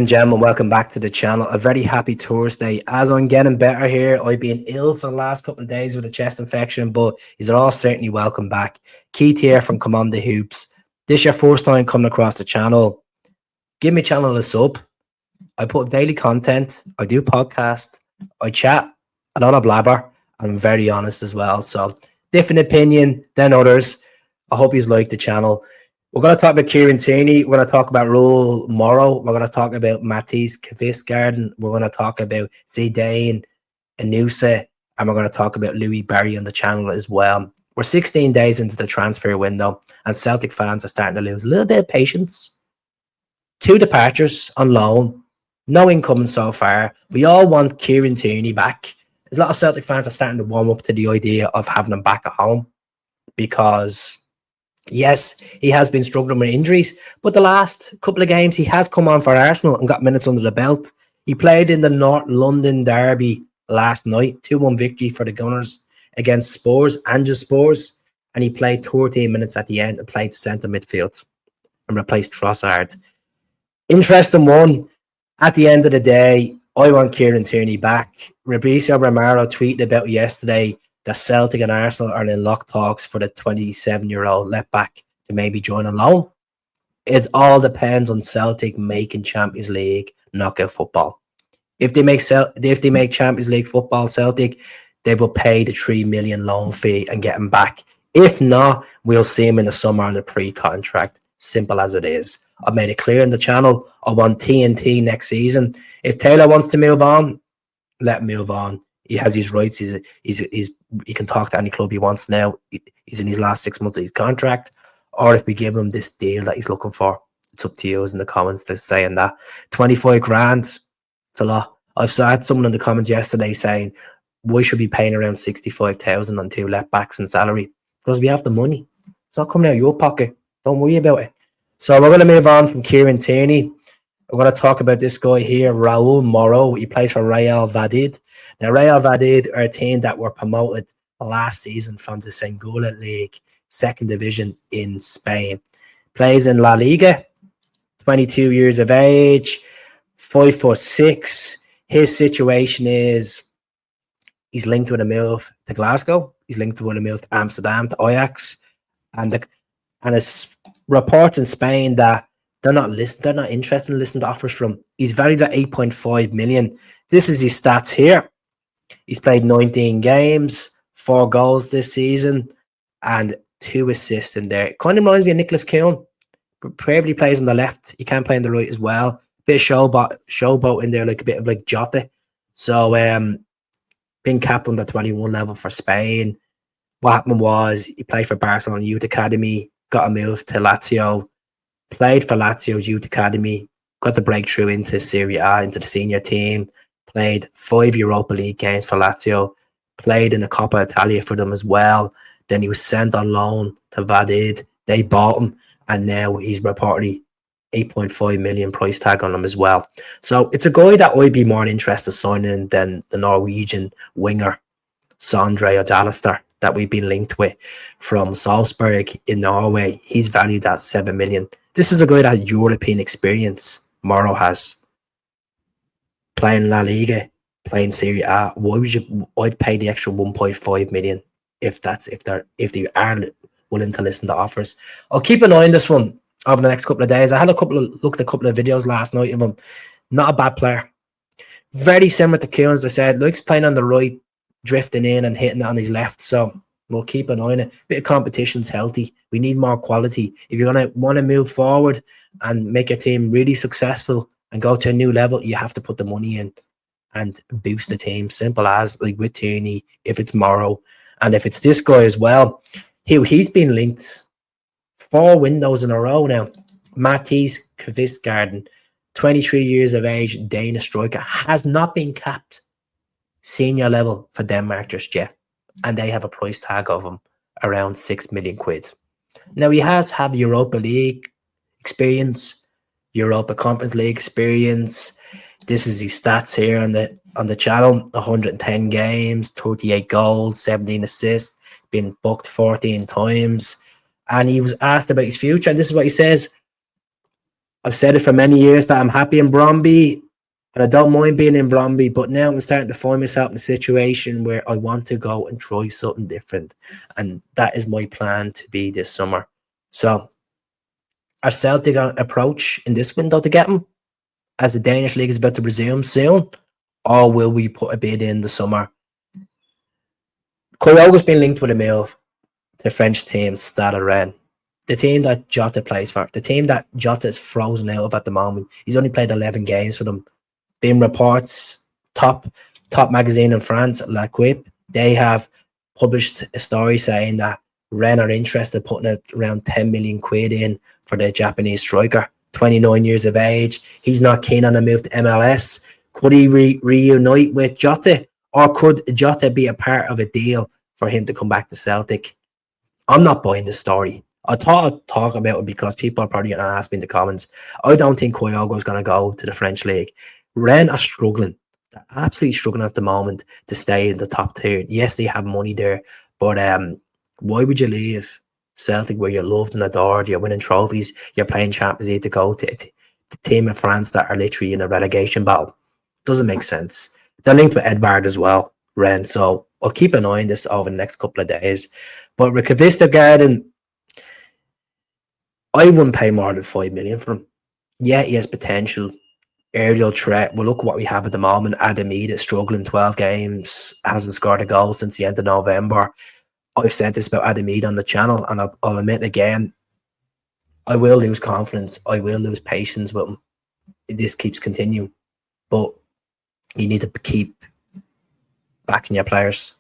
and gentlemen, welcome back to the channel. A very happy Thursday. As I'm getting better here, I've been ill for the last couple of days with a chest infection, but you're all certainly welcome back. Keith here from Come On The Hoops. This is your first time coming across the channel. Give me channel a sub. I put daily content. I do podcasts. I chat. I don't blabber. I'm very honest as well. So, different opinion than others. I hope you like the channel. We're going to talk about Kieran Tierney. We're going to talk about Raul Moro. We're going to talk about Mathias Kvistgaarden. We're going to talk about Zedan Inusa. And we're going to talk about Louie on the channel as well. We're 16 days into the transfer window, and Celtic fans are starting to lose a little bit of patience. 2 departures on loan. No incoming so far. We all want Kieran Tierney back. There's a lot of Celtic fans are starting to warm up to the idea of having him back at home because... yes, he has been struggling with injuries, but the last couple of games he has come on for Arsenal and got minutes under the belt. He played in the North London derby last night, 2-1 victory for the Gunners against Spurs, and he played 13 minutes at the end and played centre midfield and replaced Trossard. Interesting one. At the end of the day, I want Kieran Tierney back. Fabrizio Romero tweeted about yesterday that Celtic and Arsenal are in lock talks for the 27-year-old left back to maybe join on loan. It all depends on Celtic making Champions League knockout football. If they make Champions League football, Celtic, they will pay the $3 million loan fee and get him back. If not, we'll see him in the summer on the pre-contract. Simple as it is. I've made it clear in the channel. I want TNT next season. If Taylor wants to move on, let him move on. He has his rights. He can talk to any club he wants now. He's in his last 6 months of his contract. Or if we give him this deal that he's looking for, it's up to you in the comments to saying that. 25 grand, it's a lot. I've had someone in the comments yesterday saying, we should be paying around 65,000 on 2 left backs in salary because we have the money. It's not coming out of your pocket. Don't worry about it. So we're going to move on from Kieran Tierney. I'm going to talk about this guy here, Raul Mora. He plays for Real Valladolid. Now, Real Valladolid are a team that were promoted last season from the Segunda League, 2nd division in Spain. Plays in La Liga, 22 years of age, 5'6". His situation is he's linked with a move to Glasgow. He's linked with a move to Amsterdam, to AJAX. And it's reports in Spain that they're not interested in listening to offers from him. He's valued at 8.5 million. This is his stats here. He's played 19 games, 4 goals this season, and 2 assists in there. It kind of reminds me of Nicholas Kuhn. Probably plays on the left. He can play on the right as well. Bit of showboat in there, like a bit of like Jota. So being capped on the 21 level for Spain. What happened was he played for Barcelona Youth Academy, got a move to Lazio, played for Lazio's Youth Academy, got the breakthrough into Serie A, into the senior team, played 5 Europa League games for Lazio, played in the Coppa Italia for them as well. Then he was sent on loan to Valladolid. They bought him, and now he's reportedly 8.5 million price tag on him as well. So it's a guy that I'd be more interested in signing than the Norwegian winger, Sondre Odalister, that we've been linked with from Salzburg in Norway. He's valued at 7 million. This is a guy that European experience Moro has. Playing La Liga, playing Serie A. Why would you? I'd pay the extra 1.5 million if they are willing to listen to offers. I'll keep an eye on this one over the next couple of days. I had looked at a couple of videos last night of him. Not a bad player. Very similar to Kieran, as I said. Likes playing on the right, drifting in and hitting it on his left. So we'll keep an eye on it. Bit of competition's healthy. We need more quality. If you're going to want to move forward and make your team really successful and go to a new level, you have to put the money in and boost the team. Simple as, like with Tierney, if it's Moro, and if it's this guy as well. He's been linked 4 windows in a row now. Mathias Kvistgaarden, 23 years of age, Danish striker, has not been capped senior level for Denmark just yet, and they have a price tag of him around 6 million quid. Now he has had Europa League experience, Europa Conference League experience. This is his stats here on the channel: 110 games, 38 goals, 17 assists, been booked 14 times. And he was asked about his future, and this is what he says: I've said it for many years that I'm happy in Bromby, and I don't mind being in Bromby, but now I'm starting to find myself in a situation where I want to go and try something different. And that is my plan to be this summer. So, are Celtic on approach in this window to get him, as the Danish league is about to resume soon? Or will we put a bid in the summer? Kyogo's been linked with a move to the French team, Stade Rennes. The team that Jota plays for, the team that Jota is frozen out of at the moment. He's only played 11 games for them. Been reports, top magazine in France, L'Equipe, they have published a story saying that Rennes are interested putting around 10 million quid in for the Japanese striker, 29 years of age. He's not keen on a move to MLS. Could he reunite with Jota, or could Jota be a part of a deal for him to come back to Celtic? I'm not buying the story. I thought I'd talk about it because people are probably going to ask me in the comments. I don't think Kyogo is going to go to the French league. Rennes are struggling. They're absolutely struggling at the moment to stay in the top tier. Yes, they have money there, but why would you leave Celtic, where you're loved and adored, you're winning trophies, you're playing Champions League, to go to the team in France that are literally in a relegation battle? Doesn't make sense. They're linked with Edvard as well, Rennes. So I'll keep an eye on this over the next couple of days. But with Kvistgaarden, I wouldn't pay more than 5 million for him. Yeah, he has potential. Aerial threat. Well, look what we have at the moment. Adamida is struggling, 12 games, hasn't scored a goal since the end of November. I've said this about Adamida on the channel, and I'll admit again, I will lose confidence. I will lose patience with him. This keeps continuing. But you need to keep backing your players.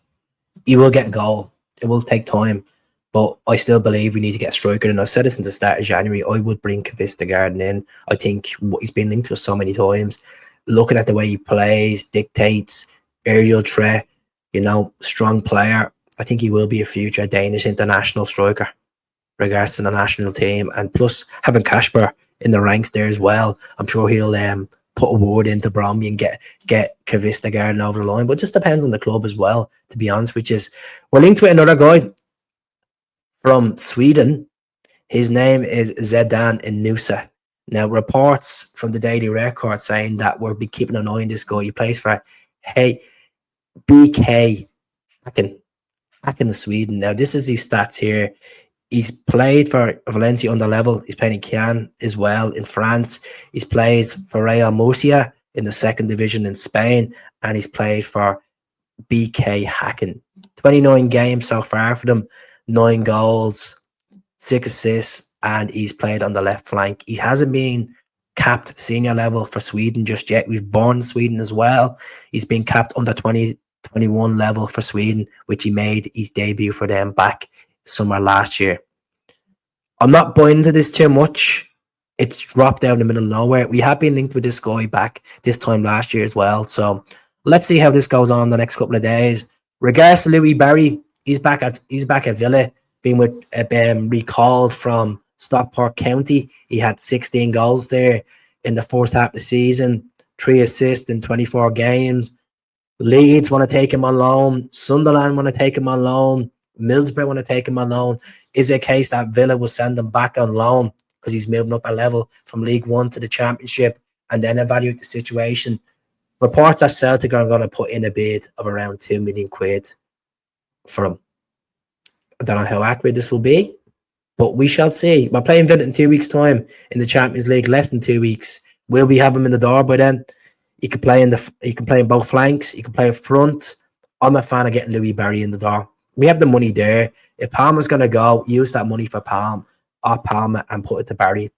He will get a goal. It will take time. But I still believe we need to get a striker. And I've said it since the start of January. I would bring Kvistgaarden in. I think what he's been linked to so many times. Looking at the way he plays, dictates, aerial threat, strong player. I think he will be a future Danish international striker, regards to the national team. And plus, having Kasper in the ranks there as well, I'm sure he'll put a word into Bromby and get Kvistgaarden over the line. But it just depends on the club as well, to be honest, which is, we're linked with another guy from Sweden. His name is Zedan Inusa. Now, reports from the Daily Record saying that we'll be keeping an eye on this guy. He plays for BK Häcken of Sweden. Now, this is his stats here. He's played for Valencia under level. He's played in Caen as well in France. He's played for Raul Mora in the second division in Spain, and he's played for BK Häcken. 29 games so far for them. 9 goals, 6 assists, and he's played on the left flank. He hasn't been capped senior level for Sweden just yet. He was born in Sweden as well. He's been capped under 21 level for Sweden, which he made his debut for them back summer last year. I'm not buying into this too much. It's dropped out in the middle of nowhere. We have been linked with this guy back this time last year as well. So let's see how this goes on the next couple of days. Regards to Louie Barry, he's back at Villa, being recalled from Stockport County. He had 16 goals there in the first half of the season, 3 assists in 24 games. Leeds want to take him on loan. Sunderland want to take him on loan. Middlesbrough want to take him on loan. Is it a case that Villa will send him back on loan because he's moving up a level from League One to the Championship, and then evaluate the situation? Reports that Celtic are going to put in a bid of around 2 million quid for him. I don't know how accurate this will be, but we shall see. We're playing Villa in 2 weeks' time in the Champions League, less than 2 weeks. Will we have him in the door by then? He can play in both flanks. He can play up front. I'm a fan of getting Louie Barry in the door. We have the money there. If Palmer's going to go, use that money for Palmer and put it to Barry.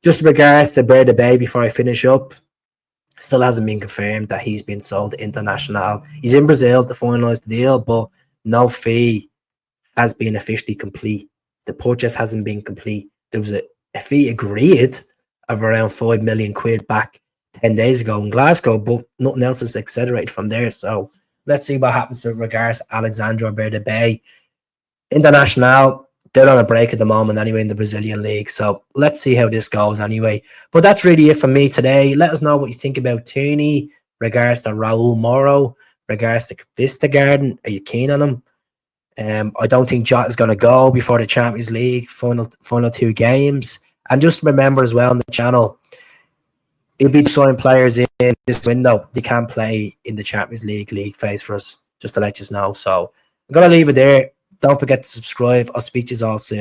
Just in regards to Bird the Bay, before I finish up, still hasn't been confirmed that he's been sold to International. He's in Brazil to finalise the deal, but no fee has been officially complete. The purchase hasn't been complete. There was a fee agreed of around 5 million quid back 10 days ago in Glasgow, but nothing else is accelerated from there. So let's see what happens to regards to Alexandre Bird Bay. International, they're on a break at the moment anyway in the Brazilian league. So let's see how this goes anyway. But that's really it for me today. Let us know what you think about Tierney, regards to Raul Moro, regards to Kvistgaarden. Are you keen on him? I don't think Jota is going to go before the Champions League final 2 games. And just remember as well on the channel, it'll be signing players in this window. They can't play in the Champions League phase for us, just to let you know. So I'm going to leave it there. Don't forget to subscribe. I'll speak to you all soon.